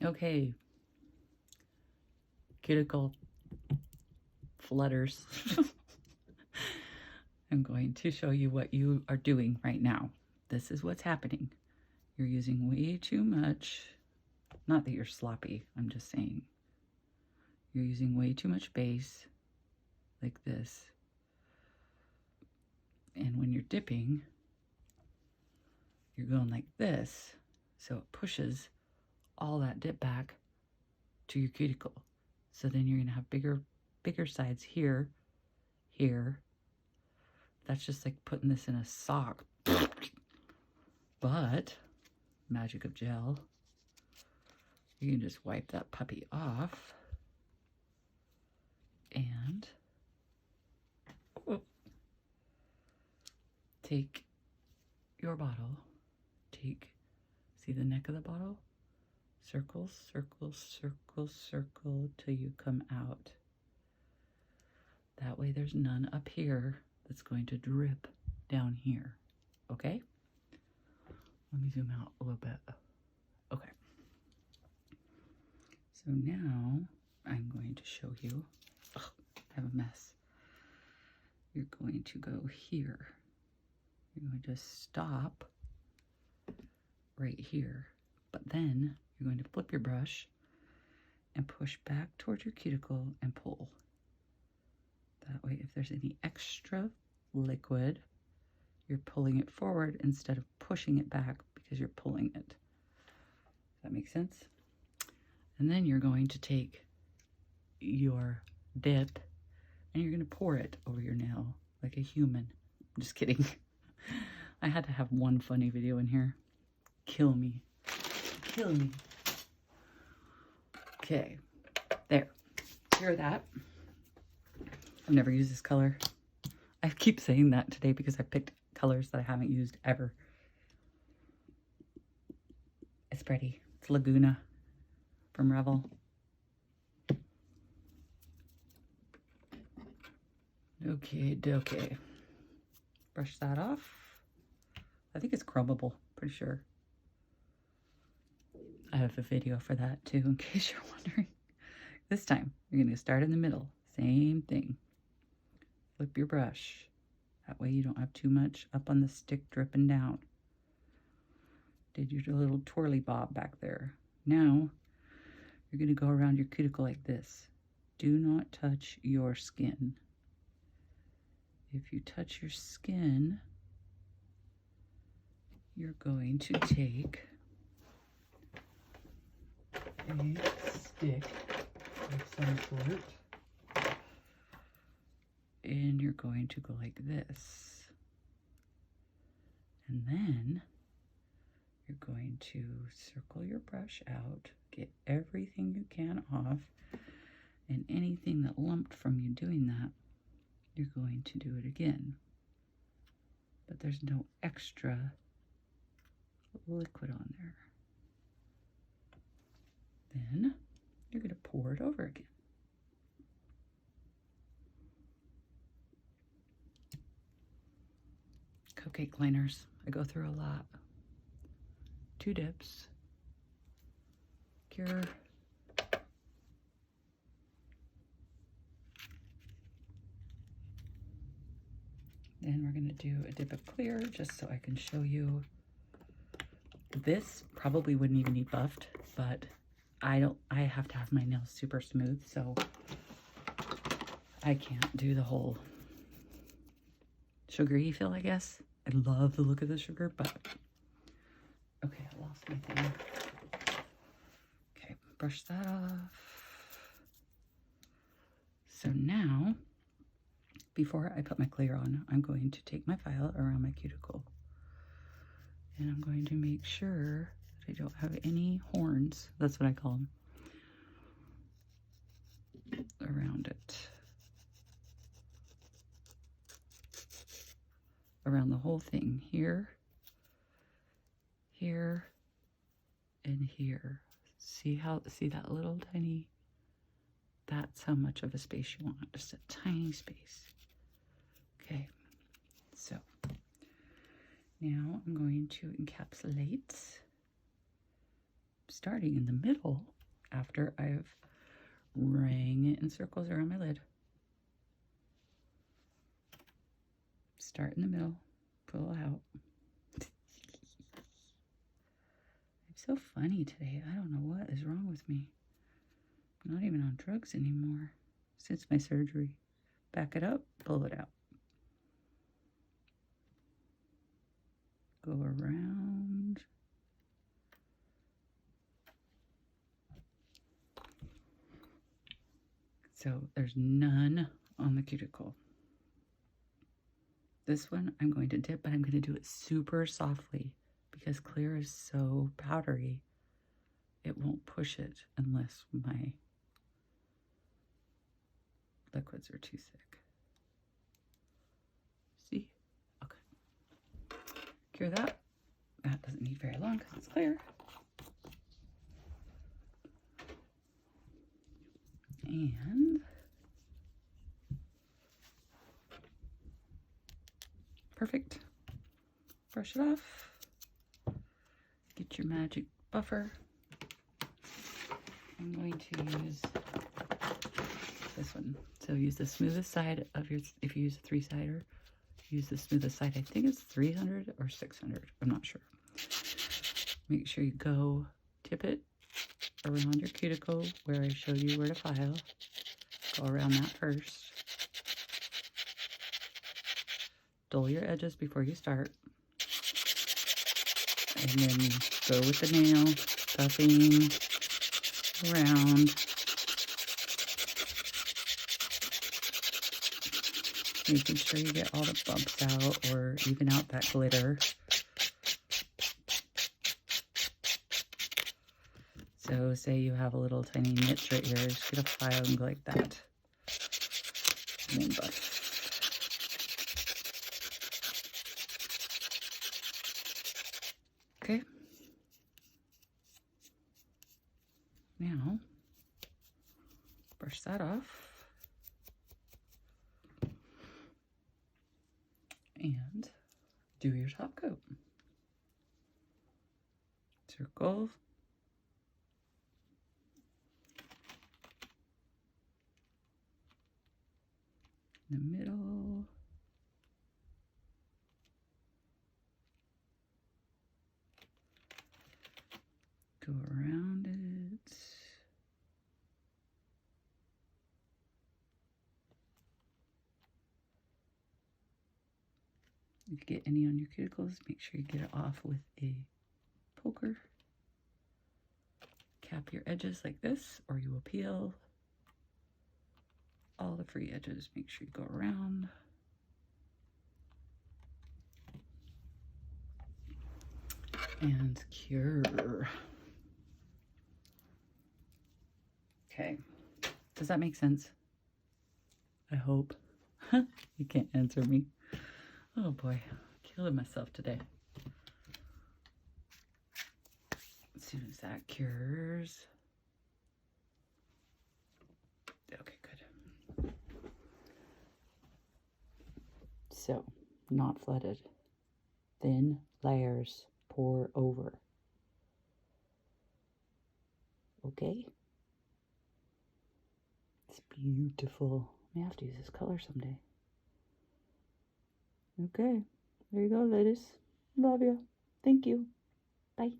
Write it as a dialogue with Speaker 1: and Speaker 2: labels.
Speaker 1: Okay, cuticle flutters. I'm going to show you what you are doing right now. This is what's happening. You're using way too much. Not that you're sloppy, I'm just saying. You're using way too much base, like this. And when you're dipping, you're going like this. So it pushes all that dip back to your cuticle. So then you're gonna have bigger sides here, here. That's just like putting this in a sock. But, magic of gel, you can just wipe that puppy off and take your bottle, see the neck of the bottle? Circle, circle, circle, circle till you come out. That way there's none up here that's going to drip down here, okay? Let me zoom out a little bit. Okay. So now I'm going to show you, I have a mess. You're going to go here. You're going to stop right here, but then you're going to flip your brush and push back towards your cuticle and pull. That way, if there's any extra liquid, you're pulling it forward instead of pushing it back because you're pulling it. Does that make sense? And then you're going to take your dip and you're going to pour it over your nail like a human. I'm just kidding. I had to have one funny video in here. Kill me. Kill me. Okay. There. Hear that? I've never used this color. I keep saying that today because I picked colors that I haven't used ever. It's pretty. It's Laguna from Revel. Okay, okay. Brush that off. I think it's chromable, pretty sure. I have a video for that too, in case you're wondering. This time, you're going to start in the middle. Same thing. Flip your brush. That way you don't have too much up on the stick dripping down. Did your little twirly bob back there. Now, you're going to go around your cuticle like this. Do not touch your skin. If you touch your skin, you're going to take a stick of some sort and you're going to go like this. And then you're going to circle your brush out, get everything you can off, and anything that lumped from you doing that, you're going to do it again. But there's no extra liquid on there. Then you're going to pour it over again. Cupcake liners, I go through a lot. 2 dips. Cure. Then we're going to do a dip of clear just so I can show you. This probably wouldn't even need buffed, but I have to have my nails super smooth, so I can't do the whole sugary feel, I guess. I love the look of the sugar, but okay, I lost my thing. Okay, brush that off. So now, before I put my clear on, I'm going to take my file around my cuticle. And I'm going to make sure that I don't have any horns, that's what I call them, around it. Around the whole thing, here, here, and here. See that little tiny, that's how much of a space you want, just a tiny space. Okay, so now I'm going to encapsulate. starting in the middle after I've rang it in circles around my lid. Start in the middle, pull out. I'm so funny today. I don't know what is wrong with me. I'm not even on drugs anymore since my surgery. Back it up, pull it out. Go around. So there's none on the cuticle. This one I'm going to dip, but I'm going to do it super softly because clear is so powdery. It won't push it unless my liquids are too thick. See? Okay. Cure that. That doesn't need very long because it's clear. And perfect. Brush it off. Get your magic buffer. I'm going to use this one. So use the smoothest side of your, if you use a 3-sider, use the smoothest side. I think it's 300 or 600. I'm not sure. Make sure you go tip it around your cuticle where I showed you where to file. Go around that first. Dull your edges before you start. And then go with the nail, stuffing around. Making sure you get all the bumps out or even out that glitter. So say you have a little tiny niche right here, just get a file and go like that. And then buff. Okay. Now, brush that off. And do your top coat. Circle. In the middle. Go around it. If you get any on your cuticles, make sure you get it off with a poker. Cap your edges like this, or you will peel all the free edges. Make sure you go around. And cure. Okay. Does that make sense? I hope. You can't answer me. Oh boy, killing myself today. As soon as that cures. Okay, good. So, not flooded. Thin layers pour over. Okay? It's beautiful. I may have to use this color someday. Okay, there you go, ladies. Love you. Thank you. Bye.